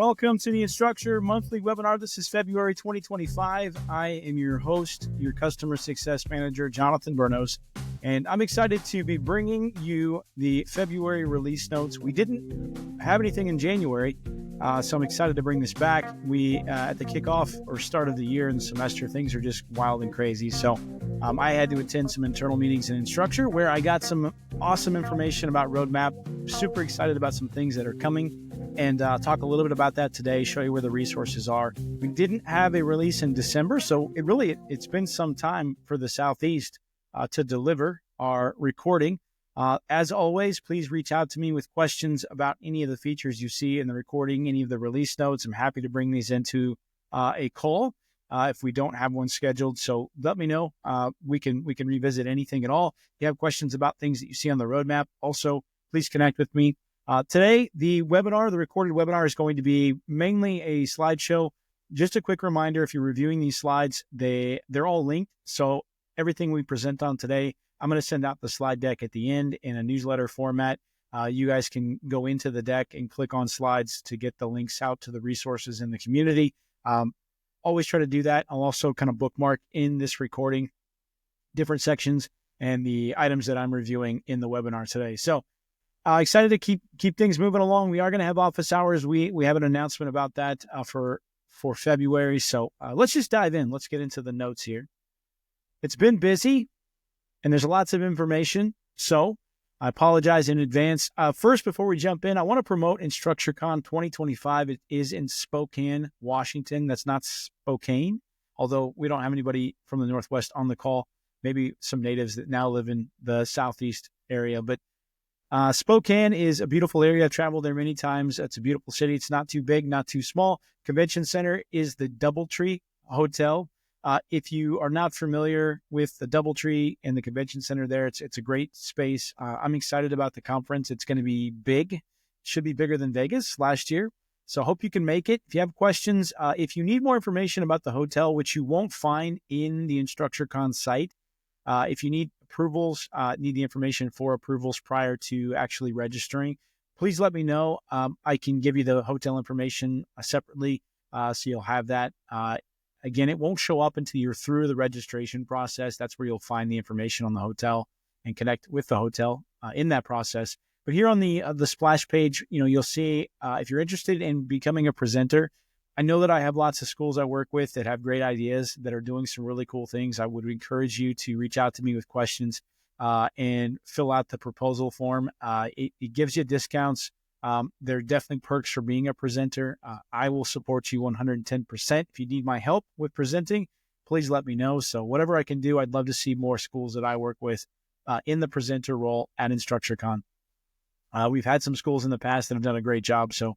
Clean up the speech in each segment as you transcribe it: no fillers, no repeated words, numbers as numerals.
Welcome to the Instructure monthly webinar. This is February 2025. I am your host, your customer success manager, Jonathan Burnos, and I'm excited to be bringing you the February release notes. We didn't have anything in January, so I'm excited to bring this back. We, at the kickoff or start of the year and the semester, things are just wild and crazy. So I had to attend some internal meetings in Instructure where I got some awesome information about roadmap. Super excited about some things that are coming. And talk a little bit about that today, show you where the resources are. We didn't have a release in December, so it's been some time for the Southeast to deliver our recording. As always, please reach out to me with questions about any of the features you see in the recording, any of the release notes. I'm happy to bring these into a call if we don't have one scheduled. So let me know. We can revisit anything at all. If you have questions about things that you see on the roadmap, also please connect with me. Today, the recorded webinar is going to be mainly a slideshow. Just a quick reminder, if you're reviewing these slides, they're all linked. So everything we present on today, I'm going to send out the slide deck at the end in a newsletter format. You guys can go into the deck and click on slides to get the links out to the resources in the community. Always try to do that. I'll also kind of bookmark in this recording different sections and the items that I'm reviewing in the webinar today. So excited to keep things moving along. We are going to have office hours. We have an announcement about that for February. So let's just dive in. Let's get into the notes here. It's been busy and there's lots of information. So I apologize in advance. First, before we jump in, I want to promote InstructureCon 2025. It is in Spokane, Washington. That's not Spokane, although we don't have anybody from the Northwest on the call. Maybe some natives that now live in the Southeast area, but Spokane is a beautiful area. I've traveled there many times. It's a beautiful city. It's not too big, not too small. Convention Center is the DoubleTree Hotel. If you are not familiar with the DoubleTree and the Convention Center there, it's a great space. I'm excited about the conference. It's going to be big. Should be bigger than Vegas last year. So I hope you can make it. If you have questions, if you need more information about the hotel, which you won't find in the InstructureCon site, if you need approvals, need the information for approvals prior to actually registering, please let me know. I can give you the hotel information separately, so you'll have that. Again, it won't show up until you're through the registration process. That's where you'll find the information on the hotel and connect with the hotel in that process. But here on the splash page, you'll see if you're interested in becoming a presenter. I know that I have lots of schools I work with that have great ideas that are doing some really cool things. I would encourage you to reach out to me with questions and fill out the proposal form. It gives you discounts. There are definitely perks for being a presenter. I will support you 110%. If you need my help with presenting, please let me know. So whatever I can do, I'd love to see more schools that I work with in the presenter role at InstructureCon. We've had some schools in the past that have done a great job, so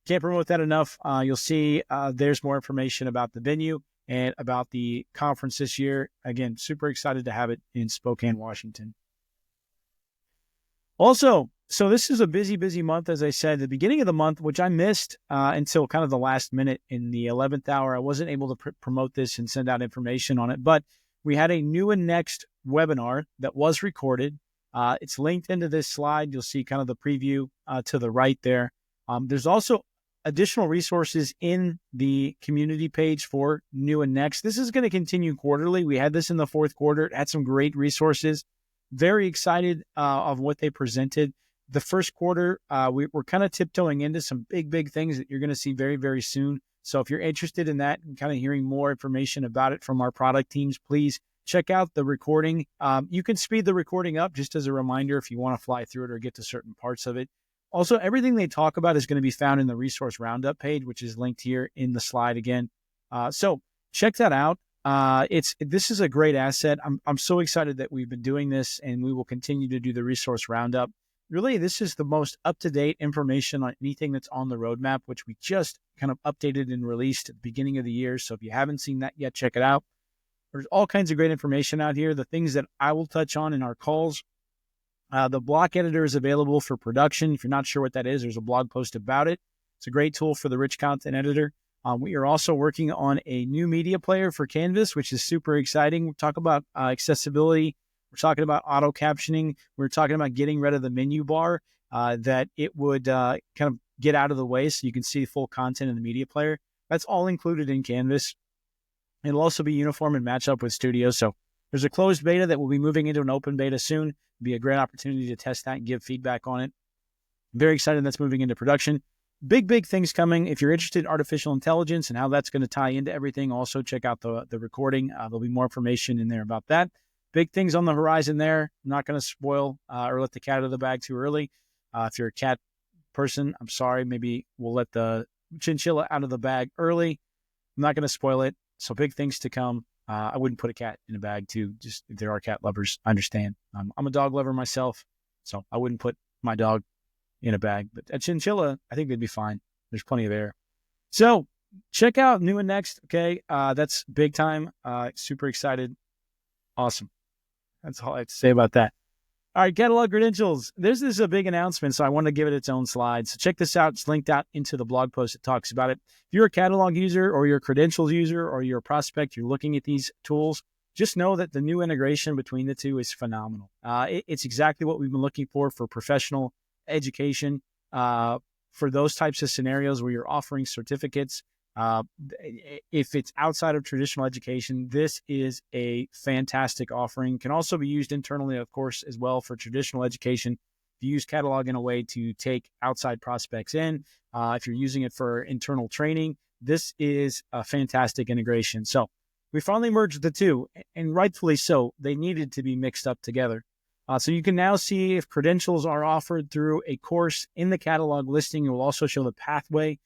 can't promote that enough. You'll see there's more information about the venue and about the conference this year. Again, super excited to have it in Spokane, Washington. Also, so this is a busy, busy month, as I said, the beginning of the month, which I missed until kind of the last minute in the 11th hour. I wasn't able to promote this and send out information on it, but we had a new and next webinar that was recorded. It's linked into this slide. You'll see kind of the preview to the right there. There's also additional resources in the community page for new and next. This is going to continue quarterly. We had this in the fourth quarter. It had some great resources. Very excited of what they presented. The first quarter, we're kind of tiptoeing into some big things that you're going to see very, very soon. So if you're interested in that and kind of hearing more information about it from our product teams, please check out the recording. You can speed the recording up just as a reminder if you want to fly through it or get to certain parts of it. Also, everything they talk about is going to be found in the resource roundup page, which is linked here in the slide again. So check that out. This is a great asset. I'm so excited that we've been doing this and we will continue to do the resource roundup. Really, this is the most up-to-date information on anything that's on the roadmap, which we just kind of updated and released at the beginning of the year. So if you haven't seen that yet, check it out. There's all kinds of great information out here. The things that I will touch on in our calls. The block editor is available for production. If you're not sure what that is, there's a blog post about it. It's a great tool for the rich content editor. We are also working on a new media player for Canvas, which is super exciting. We'll talk about accessibility. We're talking about auto captioning. We're talking about getting rid of the menu bar, that it would kind of get out of the way so you can see full content in the media player. That's all included in Canvas. It'll also be uniform and match up with Studio. So there's a closed beta that will be moving into an open beta soon. It'll be a great opportunity to test that and give feedback on it. I'm very excited that's moving into production. Big things coming. If you're interested in artificial intelligence and how that's going to tie into everything, also check out the recording. There'll be more information in there about that. Big things on the horizon there. I'm not going to spoil or let the cat out of the bag too early. If you're a cat person, I'm sorry. Maybe we'll let the chinchilla out of the bag early. I'm not going to spoil it. So big things to come. I wouldn't put a cat in a bag too. Just if there are cat lovers, I understand. I'm a dog lover myself, so I wouldn't put my dog in a bag. But a chinchilla, I think they'd be fine. There's plenty of air. So check out new and next. Okay, that's big time. Super excited. Awesome. That's all I have to say about that. All right, catalog credentials. This is a big announcement, so I want to give it its own slide. So check this out. It's linked out into the blog post that talks about it. If you're a catalog user or you're a credentials user or you're a prospect, you're looking at these tools, just know that the new integration between the two is phenomenal. It's exactly what we've been looking for professional education, for those types of scenarios where you're offering certificates. If it's outside of traditional education, this is a fantastic offering. Can also be used internally, of course, as well for traditional education. If you use Catalog in a way to take outside prospects in, if you're using it for internal training, this is a fantastic integration. So we finally merged the two, and rightfully so. They needed to be mixed up together. So you can now see if credentials are offered through a course in the catalog listing. It will also show the pathway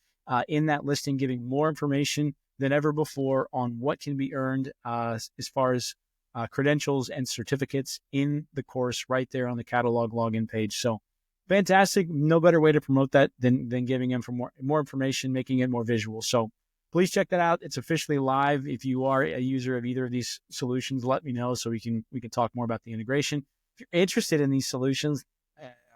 in that listing, giving more information than ever before on what can be earned as far as credentials and certificates in the course right there on the catalog login page. So fantastic. No better way to promote that than giving them more information, making it more visual. So please check that out. It's officially live. If you are a user of either of these solutions, let me know so we can talk more about the integration. If you're interested in these solutions,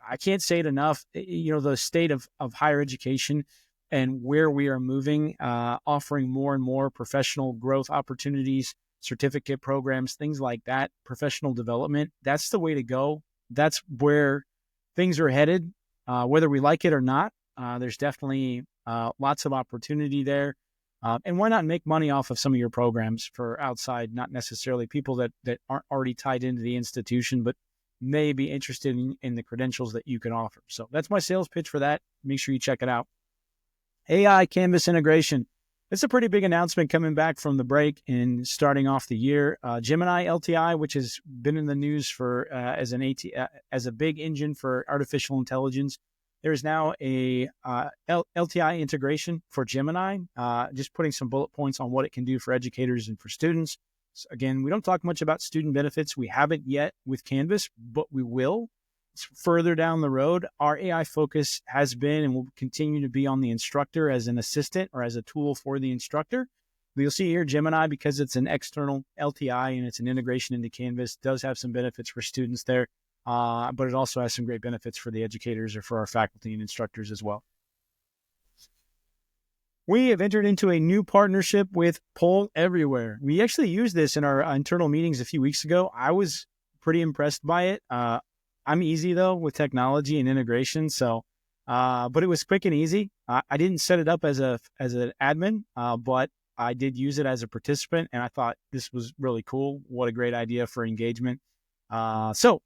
I can't say it enough. The state of higher education and where we are moving, offering more and more professional growth opportunities, certificate programs, things like that, professional development. That's the way to go. That's where things are headed, whether we like it or not. There's definitely lots of opportunity there. And why not make money off of some of your programs for outside, not necessarily people that aren't already tied into the institution, but may be interested in the credentials that you can offer. So that's my sales pitch for that. Make sure you check it out. AI Canvas integration. It's a pretty big announcement coming back from the break and starting off the year. Gemini LTI, which has been in the news for as a big engine for artificial intelligence. There is now a LTI integration for Gemini, just putting some bullet points on what it can do for educators and for students. So again, we don't talk much about student benefits. We haven't yet with Canvas, but we will. It's further down the road. Our AI focus has been and will continue to be on the instructor as an assistant or as a tool for the instructor. But you'll see here Gemini, because it's an external LTI and it's an integration into Canvas, does have some benefits for students there. But it also has some great benefits for the educators or for our faculty and instructors as well. We have entered into a new partnership with Poll Everywhere. We actually used this in our internal meetings a few weeks ago. I was pretty impressed by it. I'm easy though with technology and integration, so but it was quick and easy. I didn't set it up as an admin, but I did use it as a participant, and I thought this was really cool. What a great idea for engagement. So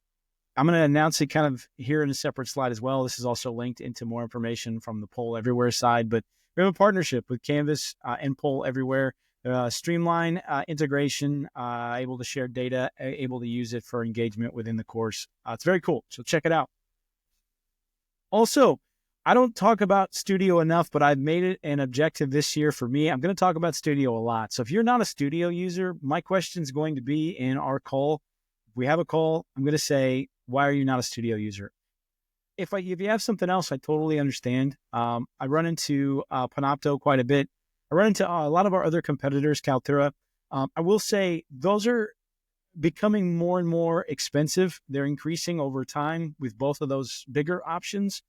I'm going to announce it kind of here in a separate slide as well. This is also linked into more information from the Poll Everywhere side, but we have a partnership with Canvas and Poll Everywhere. Streamline integration, able to share data, able to use it for engagement within the course. It's very cool, so check it out. Also, I don't talk about Studio enough, but I've made it an objective this year for me. I'm going to talk about Studio a lot. So if you're not a Studio user, my question is going to be in our call. If we have a call, I'm going to say, why are you not a Studio user? If you have something else, I totally understand. I run into Panopto quite a bit. I run into a lot of our other competitors, Kaltura. I will say those are becoming more and more expensive. They're increasing over time with both of those bigger options.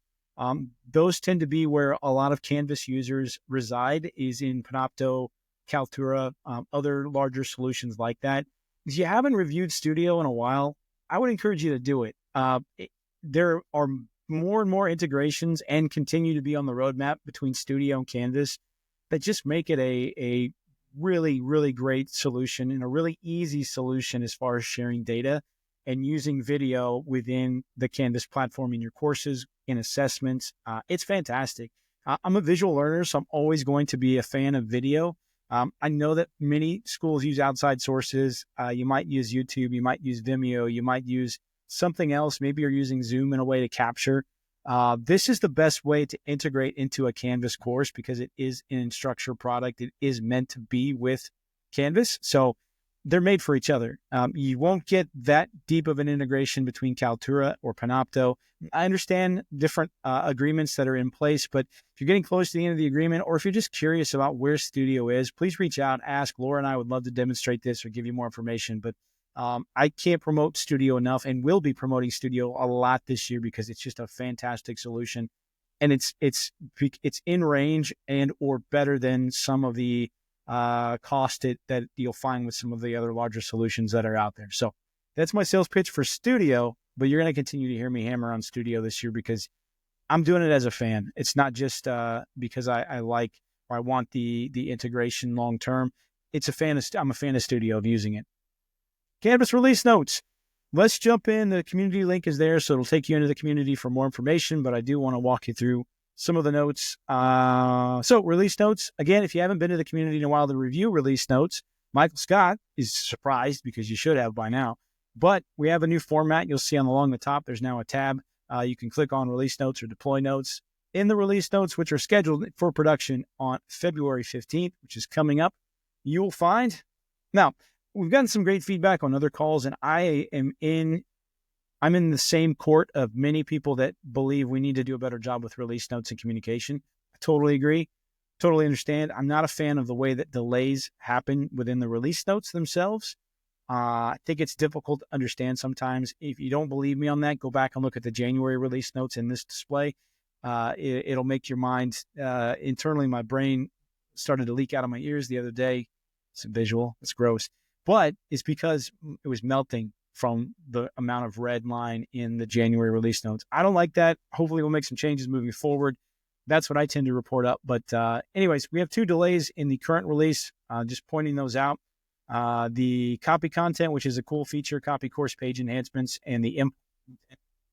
Those tend to be where a lot of Canvas users reside, is in Panopto, Kaltura, other larger solutions like that. If you haven't reviewed Studio in a while, I would encourage you to do it. There are more and more integrations and continue to be on the roadmap between Studio and Canvas that just make it a really, really great solution and a really easy solution as far as sharing data and using video within the Canvas platform in your courses, in assessments. It's fantastic. I'm a visual learner, so I'm always going to be a fan of video. I know that many schools use outside sources. You might use YouTube, you might use Vimeo, you might use something else. Maybe you're using Zoom in a way to capture. This is the best way to integrate into a Canvas course because it is an Instructure product. It is meant to be with Canvas. So they're made for each other. You won't get that deep of an integration between Kaltura or Panopto. I understand different agreements that are in place, but if you're getting close to the end of the agreement, or if you're just curious about where Studio is, please reach out, ask. Laura and I would love to demonstrate this or give you more information, but I can't promote Studio enough, and will be promoting Studio a lot this year because it's just a fantastic solution, and it's in range and or better than some of the cost that you'll find with some of the other larger solutions that are out there. So that's my sales pitch for Studio, but you're going to continue to hear me hammer on Studio this year because I'm doing it as a fan. It's not just because I like or I want the integration long term. I'm a fan of Studio, of using it. Canvas release notes. Let's jump in. The community link is there, so it'll take you into the community for more information, but I do want to walk you through some of the notes. So release notes. Again, if you haven't been to the community in a while to review release notes, Michael Scott is surprised because you should have by now. But we have a new format. You'll see along the top, there's now a tab. You can click on release notes or deploy notes. In the release notes, which are scheduled for production on February 15th, which is coming up, you will find. Now, we've gotten some great feedback on other calls, and I'm in the same court of many people that believe we need to do a better job with release notes and communication. I totally agree. Totally understand. I'm not a fan of the way that delays happen within the release notes themselves. I think it's difficult to understand sometimes. If you don't believe me on that, go back and look at the January release notes in this display. It'll make your mind, internally, my brain started to leak out of my ears the other day. It's a visual. It's gross. But it's because it was melting from the amount of red line in the January release notes. I don't like that. Hopefully we'll make some changes moving forward. That's what I tend to report up. But anyways, we have 2 delays in the current release, just pointing those out. The copy content, which is a cool feature, copy course page enhancements, and the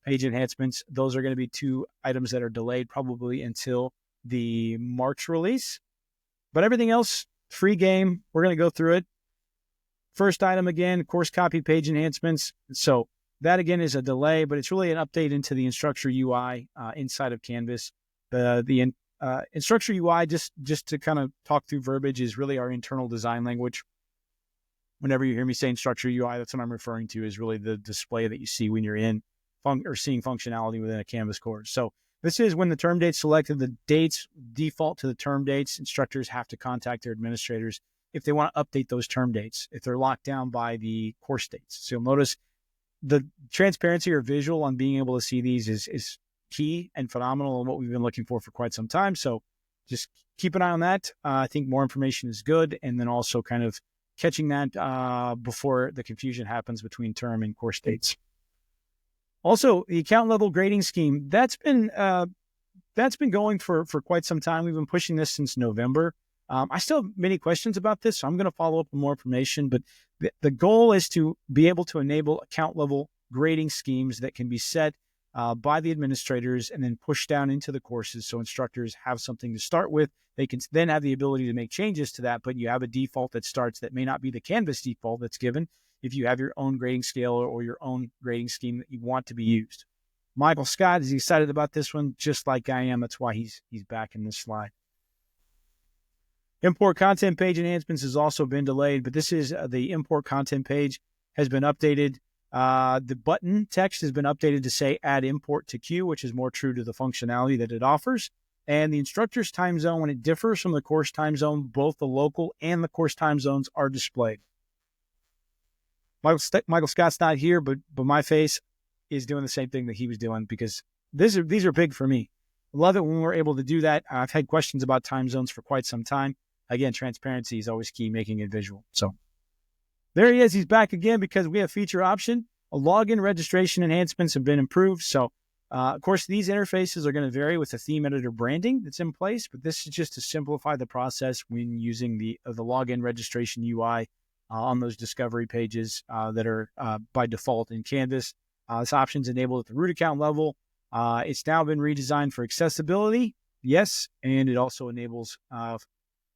page enhancements. Those are going to be 2 items that are delayed probably until the March release. But everything else, free game. We're going to go through it. First item, again, course copy page enhancements. So that, again, is a delay, but it's really an update into the Instructure UI inside of Canvas. The Instructure UI, just to kind of talk through verbiage, is really our internal design language. Whenever you hear me say Instructure UI, that's what I'm referring to, is really the display that you see when you're in or seeing functionality within a Canvas course. So this is when the term date's selected, the dates default to the term dates. Instructors have to contact their administrators if they want to update those term dates, if they're locked down by the course dates. So you'll notice the transparency or visual on being able to see these is key and phenomenal, and what we've been looking for quite some time. So just keep an eye on that. I think more information is good, and then also kind of catching that before the confusion happens between term and course dates. Also, the account level grading scheme, that's been going for quite some time. We've been pushing this since November. I still have many questions about this, so I'm going to follow up with more information. But the goal is to be able to enable account level grading schemes that can be set by the administrators and then pushed down into the courses, so instructors have something to start with. They can then have the ability to make changes to that, but you have a default that starts that may not be the Canvas default that's given if you have your own grading scale or your own grading scheme that you want to be used. Michael Scott is excited about this one, just like I am. That's why he's back in this slide. Import content page enhancements has also been delayed, but this is the import content page has been updated. The button text has been updated to say add import to queue, which is more true to the functionality that it offers. And the instructor's time zone, when it differs from the course time zone, both the local and the course time zones are displayed. Michael Scott's not here, but my face is doing the same thing that he was doing, because these are big for me. I love it when we're able to do that. I've had questions about time zones for quite some time. Again, transparency is always key, making it visual. So there he is. He's back again because we have feature option. A login registration enhancements have been improved. So Of course, these interfaces are going to vary with the theme editor branding that's in place, but this is just to simplify the process when using the login registration UI on those discovery pages that are by default in Canvas. This option is enabled at the root account level. It's now been redesigned for accessibility, yes, and it also enables,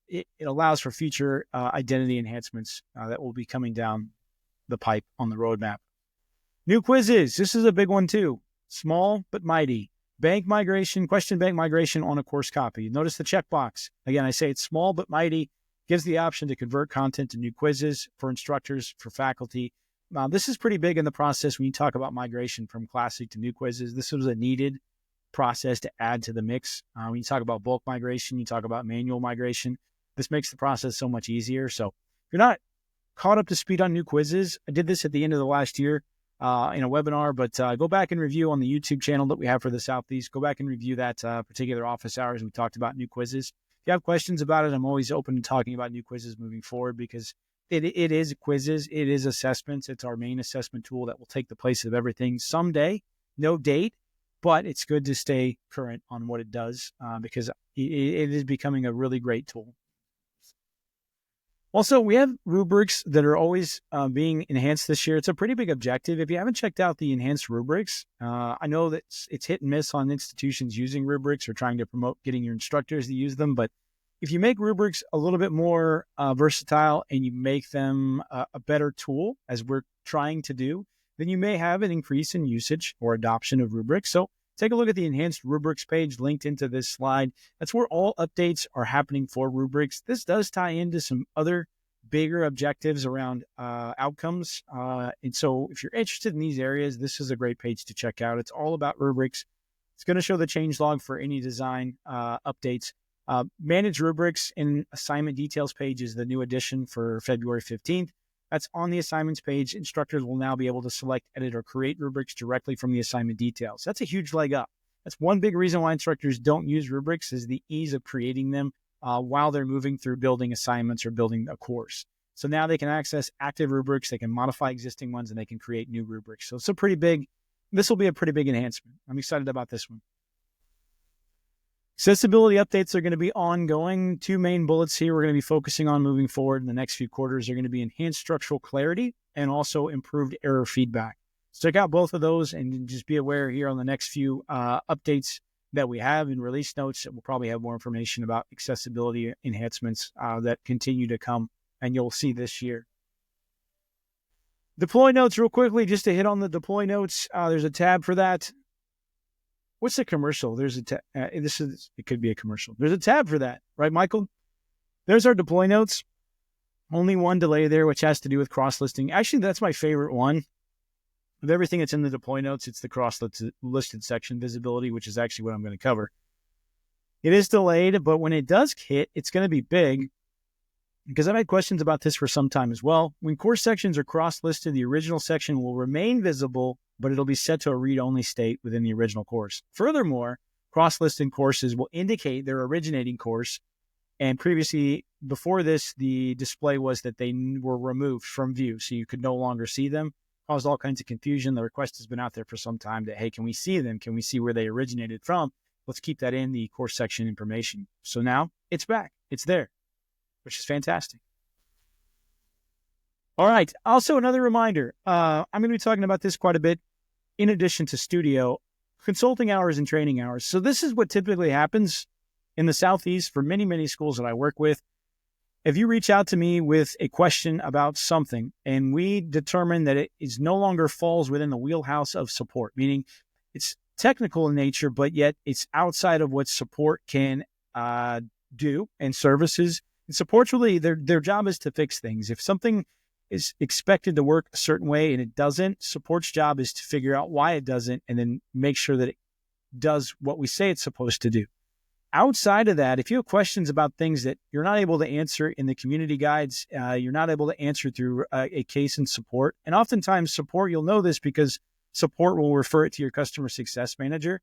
it allows for future identity enhancements that will be coming down the pipe on the roadmap. New quizzes. This is a big one too. Small but mighty. Bank migration, question bank migration on a course copy. Notice the checkbox. Again, I say it's small but mighty. Gives the option to convert content to new quizzes for instructors, for faculty. This is pretty big in the process when you talk about migration from classic to new quizzes. This was a needed process to add to the mix. When you talk about bulk migration, you talk about manual migration. This makes the process so much easier. So if you're not caught up to speed on new quizzes, I did this at the end of the last year in a webinar, but go back and review on the YouTube channel that we have for the Southeast. Go back and review that particular office hours. We talked about new quizzes. If you have questions about it, I'm always open to talking about new quizzes moving forward because it is quizzes. It is assessments. It's our main assessment tool that will take the place of everything someday. No date, but it's good to stay current on what it does because it is becoming a really great tool. Also, we have rubrics that are always being enhanced this year. It's a pretty big objective. If you haven't checked out the enhanced rubrics, I know that it's hit and miss on institutions using rubrics or trying to promote getting your instructors to use them. But if you make rubrics a little bit more versatile and you make them a better tool, as we're trying to do, then you may have an increase in usage or adoption of rubrics. So take a look at the enhanced rubrics page linked into this slide. That's where all updates are happening for rubrics. This does tie into some other bigger objectives around outcomes. And so if you're interested in these areas, this is a great page to check out. It's all about rubrics. It's going to show the changelog for any design updates. Manage rubrics in assignment details page is the new addition for February 15th. That's on the assignments page. Instructors will now be able to select, edit, or create rubrics directly from the assignment details. That's a huge leg up. That's one big reason why instructors don't use rubrics is the ease of creating them while they're moving through building assignments or building a course. So now they can access active rubrics, they can modify existing ones, and they can create new rubrics. So it's this will be a pretty big enhancement. I'm excited about this one. Accessibility updates are going to be ongoing. Two main bullets here we're going to be focusing on moving forward in the next few quarters are going to be enhanced structural clarity and also improved error feedback. So check out both of those and just be aware here on the next few updates that we have in release notes that we'll probably have more information about accessibility enhancements that continue to come and you'll see this year. Deploy notes real quickly, just to hit on the deploy notes. There's a tab for that. What's a commercial? There's a it could be a commercial. There's a tab for that, right, Michael? There's our deploy notes. Only one delay there, which has to do with cross-listing. Actually, that's my favorite one. Of everything that's in the deploy notes, it's the cross-listed section visibility, which is actually what I'm going to cover. It is delayed, but when it does hit, it's going to be big because I've had questions about this for some time as well. When course sections are cross-listed, the original section will remain visible, but it'll be set to a read-only state within the original course. Furthermore, cross-listed courses will indicate their originating course, and previously, before this, the display was that they were removed from view, so you could no longer see them. Caused all kinds of confusion. The request has been out there for some time that, hey, can we see them? Can we see where they originated from? Let's keep that in the course section information. So now it's back. It's there, which is fantastic. All right. Also, another reminder, I'm going to be talking about this quite a bit in addition to studio, consulting hours and training hours. So this is what typically happens in the Southeast for many, many schools that I work with. If you reach out to me with a question about something and we determine that it is no longer falls within the wheelhouse of support, meaning it's technical in nature, but yet it's outside of what support can do and services. And support's really, their job is to fix things. If something is expected to work a certain way and it doesn't, support's job is to figure out why it doesn't and then make sure that it does what we say it's supposed to do. Outside of that, if you have questions about things that you're not able to answer in the community guides, you're not able to answer through a case in support. And oftentimes support, you'll know this because support will refer it to your customer success manager.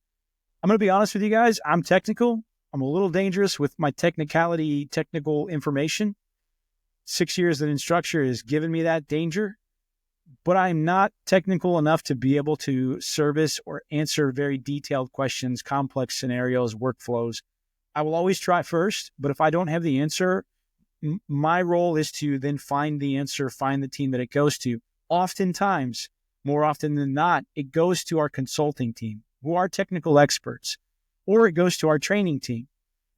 I'm going to be honest with you guys. I'm technical. I'm a little dangerous with my technical information. 6 years at Instructure has given me that danger. but I'm not technical enough to be able to service or answer very detailed questions, complex scenarios, workflows. I will always try first, but if I don't have the answer, my role is to then find the answer, find the team that it goes to. Oftentimes, more often than not, it goes to our consulting team, who are technical experts, or it goes to our training team.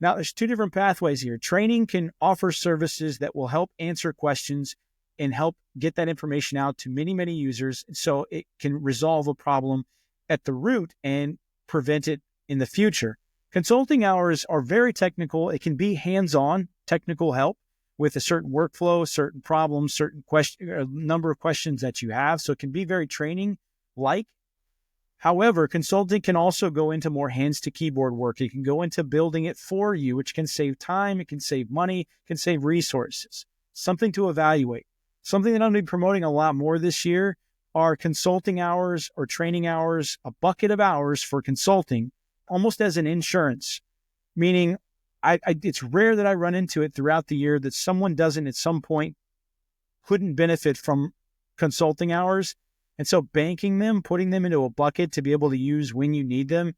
Now, there's two different pathways here. Training can offer services that will help answer questions and help get that information out to many, many users so it can resolve a problem at the root and prevent it in the future. Consulting hours are very technical. It can be hands-on technical help with a certain workflow, certain problems, certain number of questions that you have. So it can be very training-like. However, consulting can also go into more hands to keyboard work. It can go into building it for you, which can save time, it can save money, it can save resources. Something to evaluate. Something that I'm going to be promoting a lot more this year are consulting hours or training hours, a bucket of hours for consulting, almost as an insurance, meaning it's rare that I run into it throughout the year that someone doesn't at some point couldn't benefit from consulting hours. And so banking them, putting them into a bucket to be able to use when you need them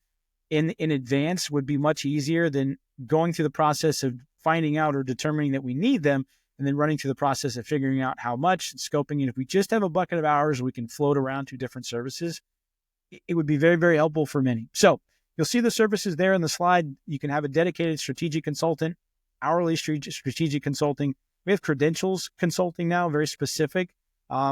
in advance would be much easier than going through the process of finding out or determining that we need them and then running through the process of figuring out how much and scoping it. If we just have a bucket of hours, we can float around to different services. It would be very, very helpful for many. So you'll see the services there in the slide. You can have a dedicated strategic consultant, hourly strategic consulting. We have credentials consulting now, very specific.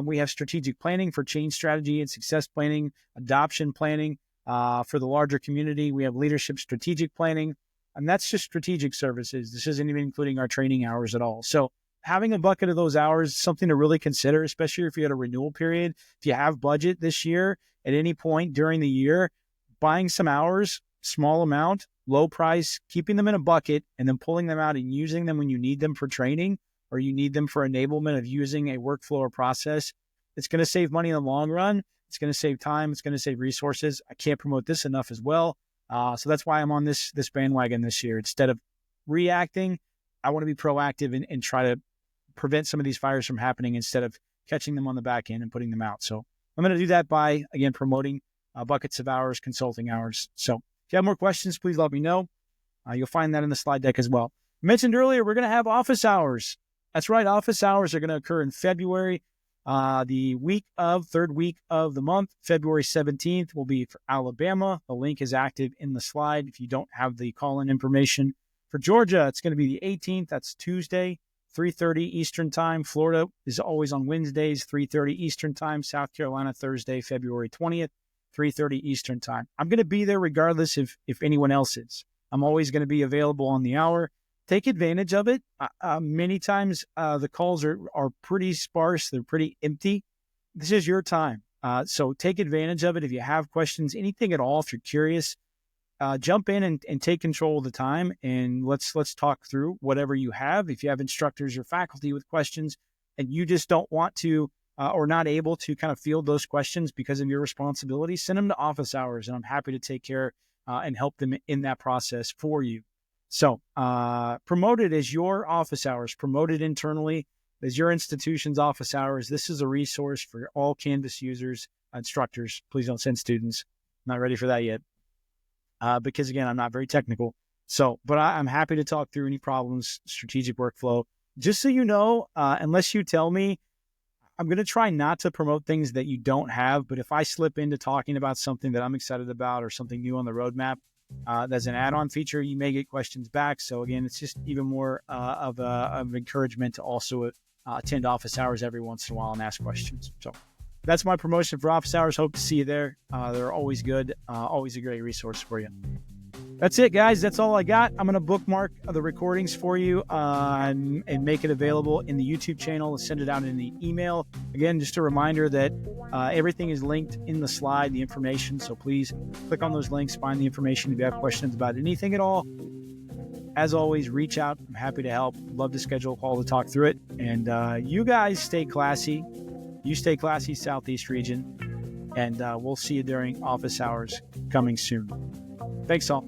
We have strategic planning for change strategy and success planning, adoption planning for the larger community. We have leadership strategic planning, and that's just strategic services. This isn't even including our training hours at all. So having a bucket of those hours is something to really consider, especially if you had a renewal period. If you have budget this year at any point during the year, buying some hours, small amount, low price, keeping them in a bucket, and then pulling them out and using them when you need them for training or you need them for enablement of using a workflow or process. It's going to save money in the long run. It's going to save time. It's going to save resources. I can't promote this enough as well. So that's why I'm on this bandwagon this year. Instead of reacting, I want to be proactive and try to prevent some of these fires from happening instead of catching them on the back end and putting them out. So I'm going to do that by, again, promoting buckets of hours, consulting hours. So if you have more questions, please let me know. You'll find that in the slide deck as well. I mentioned earlier, we're going to have office hours. That's right. Office hours are going to occur in February. The third week of the month, February 17th, will be for Alabama. The link is active in the slide if you don't have the call-in information. For Georgia, it's going to be the 18th. That's Tuesday, 3:30 Eastern Time. Florida is always on Wednesdays, 3:30 Eastern Time. South Carolina, Thursday, February 20th, 3:30 Eastern Time. I'm going to be there regardless if anyone else is. I'm always going to be available on the hour. Take advantage of it. Many times the calls are pretty sparse. They're pretty empty. This is your time. So take advantage of it. If you have questions, anything at all, if you're curious, jump in and take control of the time, and let's talk through whatever you have. If you have instructors or faculty with questions and you just don't want to or not able to kind of field those questions because of your responsibility, send them to office hours, and I'm happy to take care and help them in that process for you. So promote it as your office hours, promote it internally as your institution's office hours. This is a resource for all Canvas users, instructors. Please don't send students. I'm not ready for that yet. Because again, I'm not very technical. So, but I'm happy to talk through any problems, strategic workflow. Just so you know, unless you tell me, I'm going to try not to promote things that you don't have. But if I slip into talking about something that I'm excited about or something new on the roadmap, that's an add-on feature, you may get questions back. So again, it's just even more of encouragement to also attend office hours every once in a while and ask questions. So that's my promotion for office hours. Hope to see you there. They're always good. Always a great resource for you. That's it, guys. That's all I got. I'm going to bookmark the recordings for you and make it available in the YouTube channel and send it out in the email. Again, just a reminder that everything is linked in the slide, the information. So please click on those links, find the information if you have questions about anything at all. As always, reach out. I'm happy to help. Love to schedule a call to talk through it. And you guys stay classy. You stay classy, Southeast region. And we'll see you during office hours coming soon. Thanks all.